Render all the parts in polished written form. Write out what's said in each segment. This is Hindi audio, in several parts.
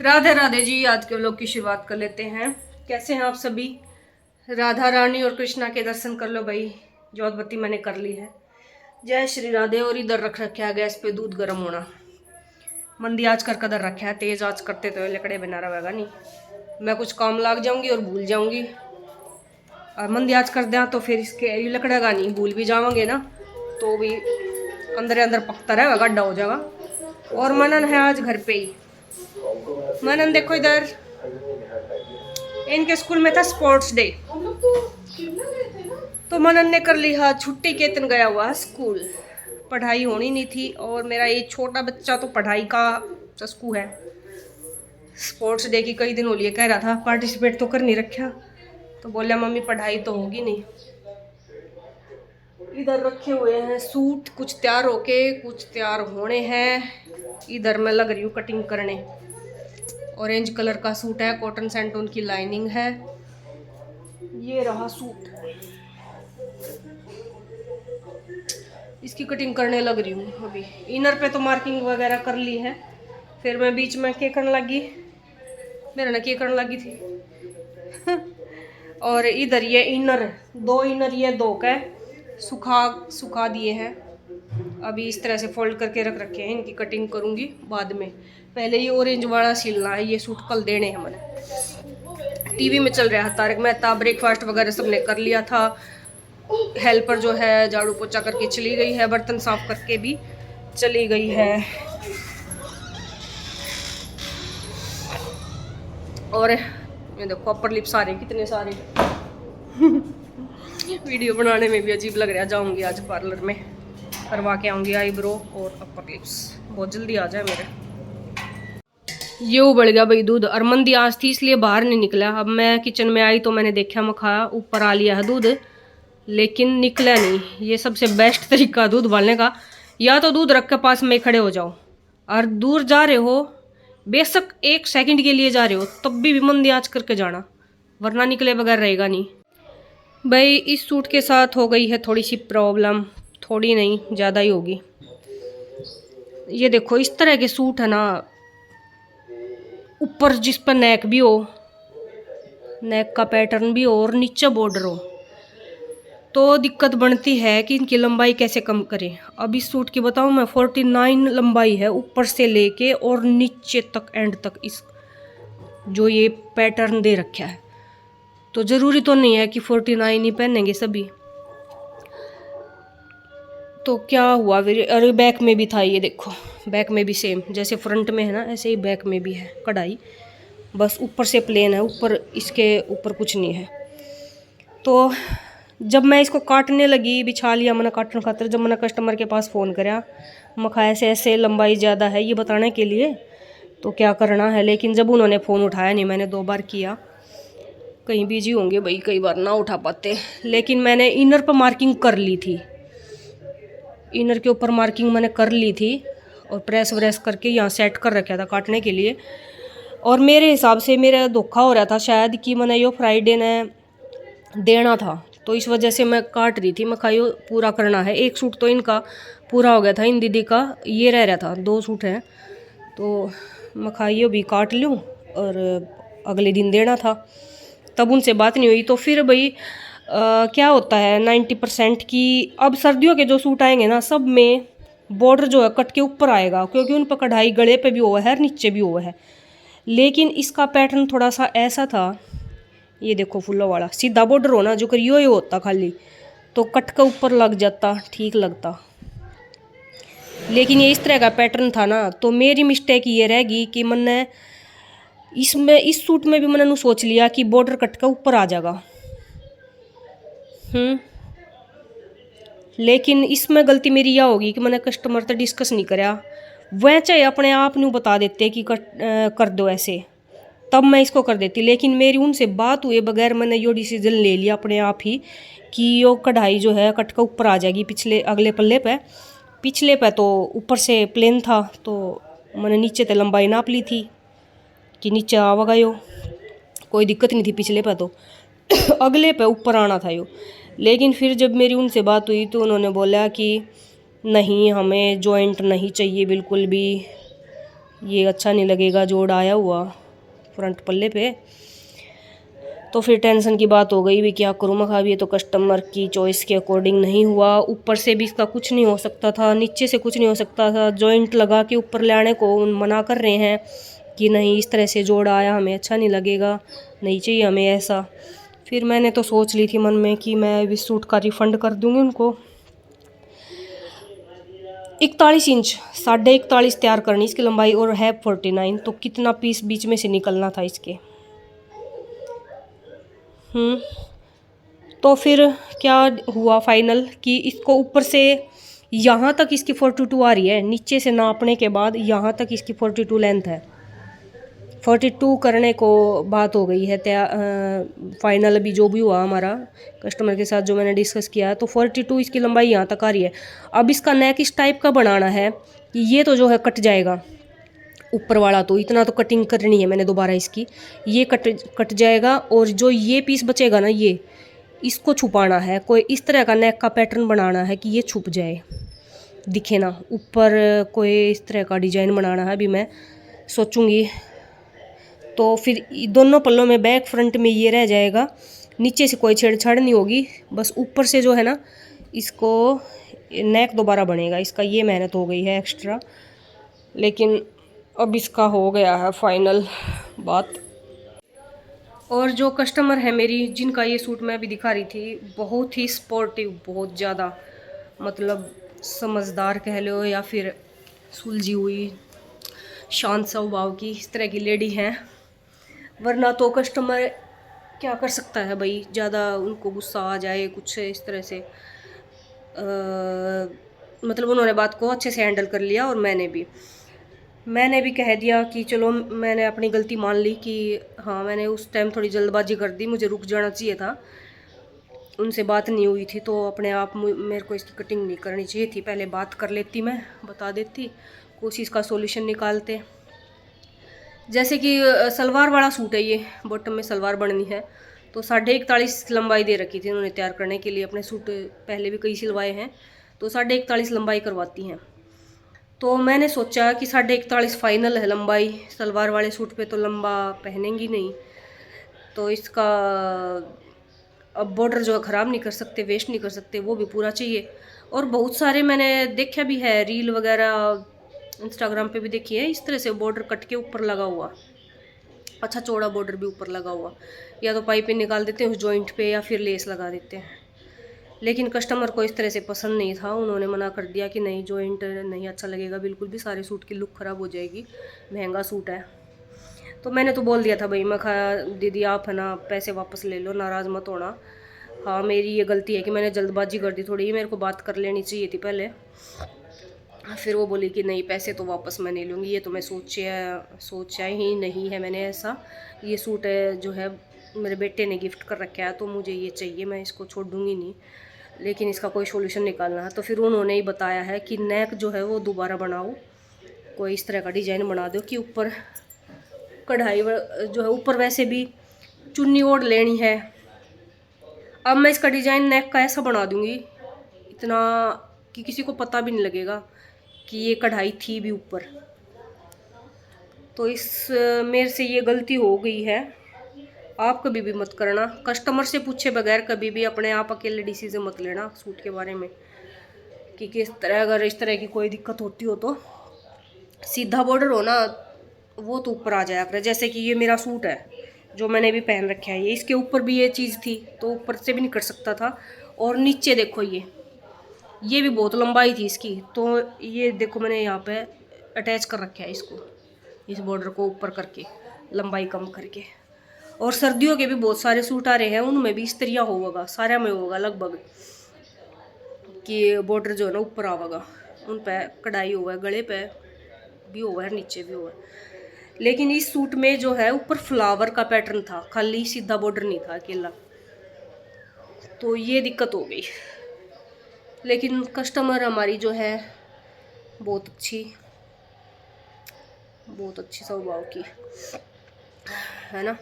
राधे राधे जी। आज के व्लॉग की शुरुआत कर लेते हैं। कैसे हैं आप सभी? राधा रानी और कृष्णा के दर्शन कर लो भाई। ज्योतबत्ती मैंने कर ली है। जय श्री राधे। और इधर रख रखा है गैस पे दूध गर्म होना। मंदी आँच कर कदर रखा है। तेज आँच करते तो लकड़े बना रहा होगा नहीं, मैं कुछ काम लाग जाऊंगी और भूल जाऊंगी। और मंदी आँच कर दें तो फिर इसके लकड़ेगा नहीं, भूल भी जाओगे ना तो भी अंदर अंदर पकता रहेगा, गड्ढा हो जाएगा। और मनन है आज घर पे ही। मनन देखो इधर, इनके स्कूल में था स्पोर्ट्स डे तो मनन ने कर लिया छुट्टी। केतन गया हुआ स्कूल, पढ़ाई होनी नहीं थी। और मेरा ये छोटा बच्चा तो पढ़ाई का चस्कू है। स्पोर्ट्स डे की कई दिन हो लिए कह रहा था पार्टिसिपेट तो कर नहीं रखा, तो बोला मम्मी पढ़ाई तो होगी नहीं। इधर रखे हुए हैं सूट, कुछ तैयार होके कुछ तैयार होने हैं। इधर मैं लग रही हूँ कटिंग करने। ऑरेंज कलर का सूट है, कॉटन सैंटून की लाइनिंग है। ये रहा सूट, इसकी कटिंग करने लग रही हूँ अभी। इनर पे तो मार्किंग वगैरह कर ली है। फिर मैं बीच में के करने लगी, मेरा ना के करने लगी थी और इधर ये इनर, दो इनर ये दो का सुखा दिए हैं। अभी इस तरह से फोल्ड करके रख रखे हैं। इनकी कटिंग करूँगी बाद में। पहले ये ऑरेंज वाला सिलना है। ये सूट कल देने हैं मैंने। टीवी में चल रहा था तारक मेहता। ब्रेकफास्ट वगैरह सबने कर लिया था। हेल्पर जो है झाड़ू पोछा करके चली गई है, बर्तन साफ करके भी चली गई है। और ये देखो अपर लिप्स आ रहे कितने सारे वीडियो बनाने में भी अजीब लग रहा है। जाऊंगी आज पार्लर में, करवा के आऊंगी आईब्रो और अपर लिप्स। बहुत जल्दी आ जाए मेरे। ये उबल गया भाई दूध। और मंदी आँच थी इसलिए बाहर नहीं निकला। अब मैं किचन में आई तो मैंने देखा मखाया ऊपर आ लिया है दूध, लेकिन निकला नहीं। ये सबसे बेस्ट तरीका दूध उबालने का, या तो दूध रख के पास में खड़े हो जाओ और दूर जा रहे हो, बेशक 1 सेकंड के लिए जा रहे हो, तब भी मंदी आँच करके जाना, वरना निकले बगैर रहेगा नहीं। भाई इस सूट के साथ हो गई है थोड़ी सी प्रॉब्लम, थोड़ी नहीं ज़्यादा ही होगी। ये देखो इस तरह के सूट है ना, ऊपर जिस पर नेक भी हो, नेक का पैटर्न भी हो और नीचे बॉर्डर हो, तो दिक्कत बनती है कि इनकी लंबाई कैसे कम करें। अब इस सूट की बताऊं मैं, 49 लंबाई है ऊपर से लेके और नीचे तक एंड तक। इस जो ये पैटर्न दे रखा है, तो ज़रूरी तो नहीं है कि 49 ही पहनेंगे सभी। तो क्या हुआ फिर, अरे बैक में भी था। ये देखो बैक में भी सेम, जैसे फ्रंट में है ना ऐसे ही बैक में भी है कढ़ाई, बस ऊपर से प्लेन है, ऊपर इसके ऊपर कुछ नहीं है। तो जब मैं इसको काटने लगी, बिछा लिया मैंने काटने खातर, जब मैंने कस्टमर के पास फ़ोन कराया, मखा ऐसे ऐसे लंबाई ज़्यादा है ये बताने के लिए, तो क्या करना है। लेकिन जब उन्होंने फ़ोन उठाया नहीं, मैंने 2 बार किया, कहीं बिजी होंगे भाई, कई बार ना उठा पाते। लेकिन मैंने इनर पर मार्किंग कर ली थी, इनर के ऊपर मार्किंग मैंने कर ली थी और प्रेस व्रेस करके यहाँ सेट कर रखा था काटने के लिए। और मेरे हिसाब से मेरा धोखा हो रहा था शायद कि मैंने यो फ्राइडे ने देना था, तो इस वजह से मैं काट रही थी। मैं खाइयो पूरा करना है। एक सूट तो इनका पूरा हो गया था, इन दीदी का ये रह रहा था। 2 सूट हैं तो मैं खाइयो भी काट लूँ, और अगले दिन देना था। तब उनसे बात नहीं हुई। तो फिर भाई क्या होता है 90% की, अब सर्दियों के जो सूट आएंगे ना सब में बॉर्डर जो है कट के ऊपर आएगा, क्योंकि उन पर कढ़ाई गले पे भी हुआ है, नीचे भी हुआ है। लेकिन इसका पैटर्न थोड़ा सा ऐसा था, ये देखो फुल्ला वाला सीधा बॉर्डर हो ना, जो कर यो होता खाली, तो कट के ऊपर लग जाता, ठीक लगता। लेकिन ये इस तरह का पैटर्न था ना, तो मेरी मिस्टेक ये रहेगी कि मैंने इसमें इस सूट में भी मैंने सोच लिया कि बॉर्डर कट के ऊपर आ जाएगा। लेकिन इसमें गलती मेरी यह होगी कि मैंने कस्टमर से डिस्कस नहीं कराया। वह चाहे अपने आप नू बता देते कि कर दो ऐसे, तब मैं इसको कर देती। लेकिन मेरी उनसे बात हुए बगैर मैंने यो डिसीजन ले लिया अपने आप ही कि यो कढ़ाई जो है कट के ऊपर आ जाएगी पिछले अगले पल्ले पे। पिछले पे तो ऊपर से प्लेन था, तो मैंने नीचे तो लंबाई नाप ली थी कि नीचे आवेगा यो, कोई दिक्कत नहीं थी पिछले पे तो अगले पे ऊपर आना था यो। लेकिन फिर जब मेरी उनसे बात हुई तो उन्होंने बोला कि नहीं, हमें जॉइंट नहीं चाहिए बिल्कुल भी, ये अच्छा नहीं लगेगा जोड़ आया हुआ फ्रंट पल्ले पे। तो फिर टेंशन की बात हो गई भी क्या करूँ मैं, ये तो कस्टमर की चॉइस के अकॉर्डिंग नहीं हुआ। ऊपर से भी इसका कुछ नहीं हो सकता था, नीचे से कुछ नहीं हो सकता था। जॉइंट लगा के ऊपर ले आने को मना कर रहे हैं कि नहीं इस तरह से जोड़ आया, हमें अच्छा नहीं लगेगा, नहीं चाहिए हमें ऐसा। फिर मैंने तो सोच ली थी मन में कि मैं इस सूट का रिफ़ंड कर दूँगी उनको। 41 इंच 41.5 तैयार करनी इसकी लंबाई और है 49, तो कितना पीस बीच में से निकलना था इसके। तो फिर क्या हुआ फाइनल कि इसको ऊपर से यहाँ तक इसकी 42 आ रही है, नीचे से नापने के बाद यहाँ तक इसकी 42 लेंथ है। 42 करने को बात हो गई है फाइनल अभी जो भी हुआ हमारा कस्टमर के साथ जो मैंने डिस्कस किया है, तो 42 इसकी लंबाई यहाँ तक आ रही है। अब इसका नेक इस टाइप का बनाना है कि ये तो जो है कट जाएगा ऊपर वाला, तो इतना तो कटिंग करनी है मैंने दोबारा इसकी, ये कट जाएगा। और जो ये पीस बचेगा ना, ये इसको छुपाना है, कोई इस तरह का नेक का पैटर्न बनाना है कि ये छुप जाए, दिखे ना ऊपर। कोई इस तरह का डिजाइन बनाना है अभी मैं सोचूंगी। तो फिर दोनों पल्लों में बैक फ्रंट में ये रह जाएगा, नीचे से कोई छेड़छाड़ नहीं होगी, बस ऊपर से जो है ना इसको नेक दोबारा बनेगा। इसका ये मेहनत हो गई है एक्स्ट्रा, लेकिन अब इसका हो गया है फाइनल बात। और जो कस्टमर है मेरी जिनका ये सूट मैं अभी दिखा रही थी, बहुत ही स्पोर्टिव, बहुत ज़्यादा मतलब समझदार कह लो या फिर सुलझी हुई शांत स्वभाव की इस तरह की लेडी हैं। वरना तो कस्टमर क्या कर सकता है भाई, ज़्यादा उनको गुस्सा आ जाए कुछ इस तरह से। मतलब उन्होंने बात को अच्छे से हैंडल कर लिया और मैंने भी कह दिया कि चलो मैंने अपनी गलती मान ली कि हाँ मैंने उस टाइम थोड़ी जल्दबाजी कर दी, मुझे रुक जाना चाहिए था, उनसे बात नहीं हुई थी तो अपने आप मेरे को इसकी कटिंग नहीं करनी चाहिए थी, पहले बात कर लेती, मैं बता देती, कुछ इसका सॉल्यूशन निकालते। जैसे कि सलवार वाला सूट है, ये बॉटम में सलवार बननी है, तो 41.5 लंबाई दे रखी थी उन्होंने तैयार करने के लिए। अपने सूट पहले भी कई सिलवाए हैं, तो 41.5 लंबाई करवाती हैं। तो मैंने सोचा कि 41.5 फाइनल है लंबाई, सलवार वाले सूट पे तो लंबा पहनेंगी नहीं, तो इसका अब बॉर्डर जो है ख़राब नहीं कर सकते, वेस्ट नहीं कर सकते, वो भी पूरा चाहिए। और बहुत सारे मैंने देखा भी है रील वगैरह इंस्टाग्राम पे भी देखी है, इस तरह से बॉर्डर कट के ऊपर लगा हुआ, अच्छा चौड़ा बॉर्डर भी ऊपर लगा हुआ, या तो पाइपिंग निकाल देते हैं उस जॉइंट पे या फिर लेस लगा देते हैं। लेकिन कस्टमर को इस तरह से पसंद नहीं था, उन्होंने मना कर दिया कि नहीं जॉइंट नहीं अच्छा लगेगा बिल्कुल भी, सारे सूट की लुक ख़राब हो जाएगी, महंगा सूट है। तो मैंने तो बोल दिया था भाई, मैं दीदी आप है ना पैसे वापस ले लो, नाराज़ मत होना। हाँ मेरी ये गलती है कि मैंने जल्दबाजी कर दी थोड़ी, मेरे को बात कर लेनी चाहिए थी पहले। फिर वो बोली कि नहीं पैसे तो वापस मैं नहीं लूँगी, ये तो मैं सोचा ही नहीं है मैंने ऐसा। ये सूट है जो है मेरे बेटे ने गिफ्ट कर रखा है, तो मुझे ये चाहिए, मैं इसको छोड़ दूँगी नहीं, लेकिन इसका कोई सॉल्यूशन निकालना है। तो फिर उन्होंने ही बताया है कि नेक जो है वो दोबारा बनाओ, कोई इस तरह का डिजाइन बना दो कि ऊपर कढ़ाई जो है, ऊपर वैसे भी चुन्नी ओढ़ लेनी है। अब मैं इसका डिज़ाइन नेक का ऐसा बना दूँगी इतना कि किसी को पता भी नहीं लगेगा कि ये कढ़ाई थी भी ऊपर। तो इस मेरे से ये गलती हो गई है, आप कभी भी मत करना, कस्टमर से पूछे बगैर कभी भी अपने आप अकेले डिसीजन मत लेना सूट के बारे में कि किस तरह, अगर इस तरह की कोई दिक्कत होती हो तो सीधा बॉर्डर हो ना वो तो ऊपर आ जाया करे। जैसे कि ये मेरा सूट है जो मैंने भी पहन रखा है, ये इसके ऊपर भी ये चीज़ थी तो ऊपर से भी नहीं कर सकता था। और नीचे देखो ये भी बहुत लंबाई थी इसकी, तो ये देखो मैंने यहाँ पे अटैच कर रखा है इसको, इस बॉर्डर को ऊपर करके लंबाई कम करके। और सर्दियों के भी बहुत सारे सूट आ रहे हैं, उनमें भी इस तरह होगा, सारे में होगा लगभग कि बॉर्डर जो है ना ऊपर आवेगा, उन पे कढ़ाई हुआ है, गले पे भी हुआ है, नीचे भी हुआ है। लेकिन इस सूट में जो है ऊपर फ्लावर का पैटर्न था, खाली सीधा बॉर्डर नहीं था अकेला, तो ये दिक्कत हो गई। लेकिन कस्टमर हमारी जो है बहुत अच्छी स्वभाव की है ना।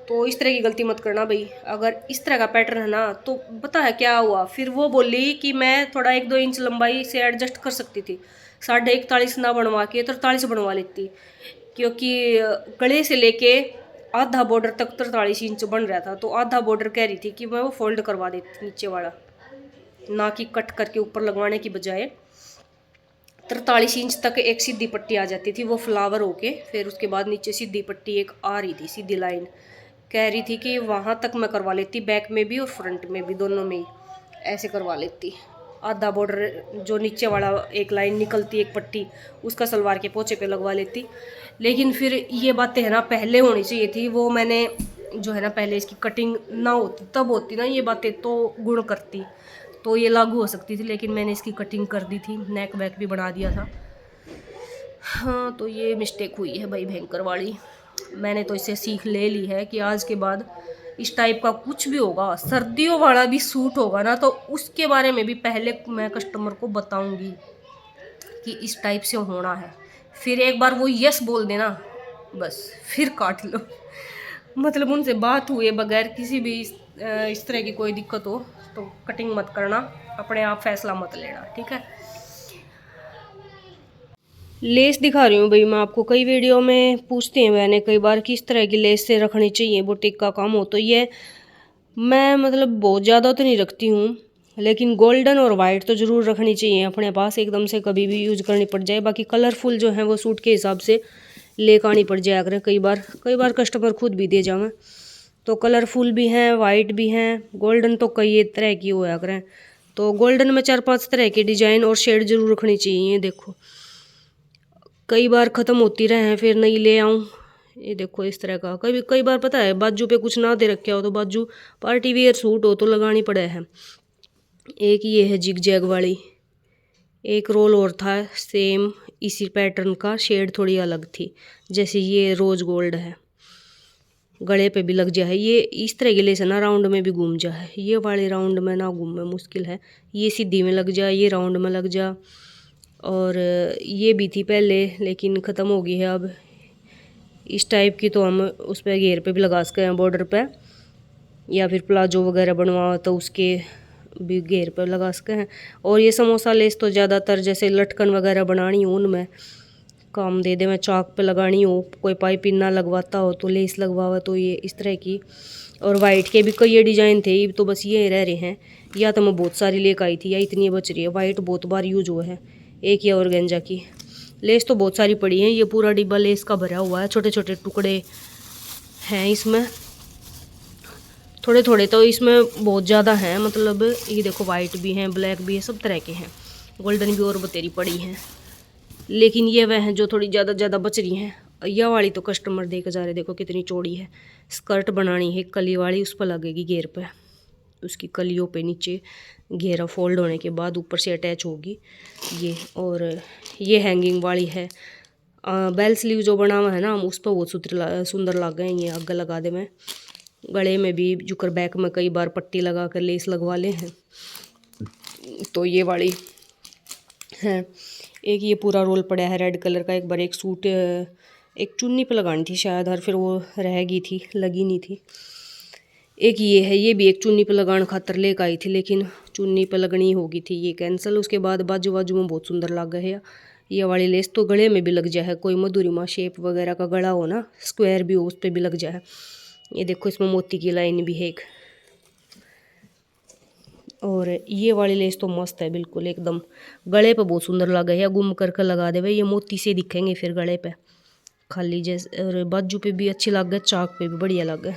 तो इस तरह की गलती मत करना भाई, अगर इस तरह का पैटर्न है ना, तो पता है क्या हुआ, फिर वो बोली कि मैं थोड़ा 1-2 इंच लंबाई से एडजस्ट कर सकती थी, 41.5 ना बनवा के 43 बनवा लेती, क्योंकि गले से लेके आधा बॉर्डर तक 43 इंच बन रहा था। तो आधा बॉर्डर कह रही थी कि मैं वो फोल्ड करवा देती नीचे वाला, ना कि कट करके ऊपर लगवाने की बजाय 43 इंच तक एक सीधी पट्टी आ जाती थी, वो फ्लावर होके। फिर उसके बाद नीचे सीधी पट्टी एक आ रही थी, सीधी लाइन। कह रही थी कि वहाँ तक मैं करवा लेती, बैक में भी और फ्रंट में भी, दोनों में ही ऐसे करवा लेती। आधा बॉर्डर जो नीचे वाला एक लाइन निकलती एक पट्टी, उसका सलवार के पोंचे पे लगवा लेती। लेकिन फिर ये बातें है ना पहले होनी चाहिए थी, वो मैंने जो है ना पहले इसकी कटिंग ना होती तब होती ना ये बातें, तो गुण करती, तो ये लागू हो सकती थी। लेकिन मैंने इसकी कटिंग कर दी थी, नेक बैक भी बना दिया था। हाँ, तो ये मिस्टेक हुई है भाई भयंकर वाली। मैंने तो इससे सीख ले ली है कि आज के बाद इस टाइप का कुछ भी होगा, सर्दियों वाला भी सूट होगा ना, तो उसके बारे में भी पहले मैं कस्टमर को बताऊंगी कि इस टाइप से होना है। फिर एक बार वो यस बोल देना, बस फिर काट लो। मतलब उनसे बात हुए बगैर किसी भी इस तरह की कोई दिक्कत हो तो कटिंग मत करना, अपने आप फैसला मत लेना, ठीक है। लेस दिखा रही हूँ भाई मैं आपको। कई वीडियो में पूछते हैं मैंने कई बार किस तरह की लेस से रखनी चाहिए, बुटीक का काम हो तो ये मैं मतलब बहुत ज़्यादा तो नहीं रखती हूँ, लेकिन गोल्डन और वाइट तो ज़रूर रखनी चाहिए अपने पास, एकदम से कभी भी यूज करनी पड़ जाए। बाकी कलरफुल जो है वो सूट के हिसाब से लेकर आनी पड़ जाया करें। कई बार कस्टमर खुद भी दे जावे, तो कलरफुल भी हैं, वाइट भी हैं, गोल्डन तो कई तरह की होया करें। तो गोल्डन में 4-5 तरह के डिजाइन और शेड जरूर रखनी चाहिए। देखो कई बार ख़त्म होती रहे हैं, फिर नहीं ले आऊँ। ये देखो इस तरह का कई बार पता है बाजू पे कुछ ना दे रखा हो, तो बाजू पार्टी वियर सूट हो तो लगानी पड़े है। एक ये है जिग जैग वाली, एक रोल और था सेम इसी पैटर्न का, शेड थोड़ी अलग थी। जैसे ये रोज गोल्ड है, गले पे भी लग जाए। ये इस तरह की लेस है ना राउंड में भी घूम जाए, ये वाले राउंड में ना घूमे मुश्किल है। ये सीधी में लग जा, ये राउंड में लग जा। और ये भी थी पहले लेकिन ख़त्म हो गई है अब। इस टाइप की तो हम उस पर घेर पे भी लगा सकते हैं, बॉर्डर पे, या फिर प्लाजो वगैरह बनवा तो उसके भी घेर पे लगा सकते हैं। और ये समोसा लेस तो ज़्यादातर जैसे लटकन वगैरह बनानी हो उनमें काम दे दे, मैं चाक पे लगानी हो, कोई पाइपिंग ना लगवाता हो तो लेस लगवावा, तो ये इस तरह की। और वाइट के भी कई डिज़ाइन थे, तो बस ये रह रहे हैं। या तो मैं बहुत सारी लेकर आई थी या इतनी बच रही है। वाइट बहुत बार यूज हुआ है। एक ये ऑर्गेंजा की लेस तो बहुत सारी पड़ी हैं, ये पूरा डिब्बा लेस का भरा हुआ है। छोटे छोटे टुकड़े हैं इसमें, थोड़े थोड़े तो इसमें बहुत ज़्यादा हैं। मतलब ये देखो वाइट भी हैं, ब्लैक भी है, सब तरह के हैं। गोल्डन भी और बतेरी पड़ी हैं, लेकिन ये वह हैं जो थोड़ी ज़्यादा बच रही हैं। यह वाली तो कस्टमर देकर जा रहे, देखो कितनी चौड़ी है। स्कर्ट बनानी है कली वाली, उस पर लगेगी घेर पे, उसकी कलियों पे नीचे घेरा फोल्ड होने के बाद ऊपर से अटैच होगी ये। और ये हैंगिंग वाली है। बेल स्लीव जो बना हुआ है ना, हम उस पर बहुत सुंदर लग गए। ये आगे लगा दे, मैं गले में भी जुकर बैक में कई बार पट्टी लगा कर लेस लगवा ले हैं। तो ये वाली है। एक ये पूरा रोल पड़ा है रेड कलर का। एक बार एक सूट एक चुन्नी पे लगानी थी शायद, और फिर वो रह गई थी, लगी नहीं थी। एक ये है, ये भी एक चुन्नी पे लगाने खातर लेकर आई थी, लेकिन चुन्नी पे लगनी होगी थी, ये कैंसिल। उसके बाद बाजू बाजू में बहुत सुंदर लग गए है। ये वाली लेस तो गले में भी लग जाए, कोई मधुरिमा शेप वगैरह का गला हो ना, स्क्वायर भी हो, उस पर भी लग जाए। ये देखो इसमें मोती की लाइन भी है एक। और ये वाली लेस तो मस्त है बिल्कुल एकदम, गले पे बहुत सुंदर लगा है। गुम करके लगा दे भाई, ये मोती से दिखेंगे फिर गले पे खाली जैसे। और बाजू पे भी अच्छी लग गए, चाक पे भी बढ़िया लग गए।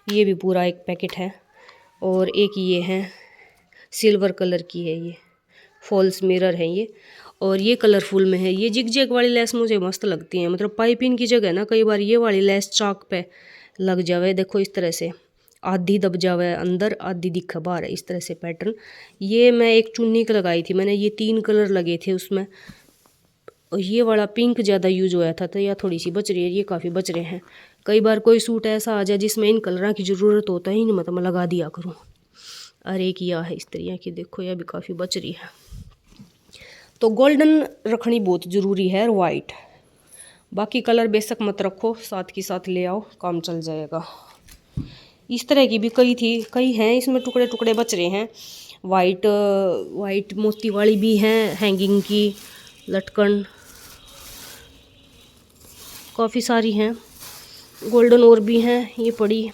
ये भी पूरा एक पैकेट है। और एक ये है सिल्वर कलर की है, ये फॉल्स मिरर है ये। और ये कलरफुल में है। ये जिग जैग वाली लेस मुझे मस्त लगती है, मतलब पाइपिंग की जगह ना कई बार ये वाली लेस चाक पे लग जावे। देखो इस तरह से आधी दब जावे अंदर, आधी दिखा बाहर, इस तरह से पैटर्न। ये मैं एक चुन्नी की लगाई थी मैंने, ये 3 कलर लगे थे उसमें। और ये वाला पिंक ज़्यादा यूज होया था, तो यह थोड़ी सी बच रही है, ये काफ़ी बच रहे हैं। कई बार कोई सूट ऐसा आ जाए जिसमें इन कलर की ज़रूरत होता ही नहीं, मतलब मैं लगा दिया करूँ। अरे किया है इस तरह की, देखो यह भी काफ़ी बच रही है। तो गोल्डन रखनी बहुत ज़रूरी है, और वाइट। बाकी कलर बेशक मत रखो, साथ के साथ ले आओ, काम चल जाएगा। इस तरह की भी कई हैं, इसमें टुकड़े टुकड़े बच रहे हैं। वाइट वाइट मोती वाली भी हैं, हैंगिंग की लटकन काफ़ी सारी हैं। गोल्डन और भी हैं ये पड़ी।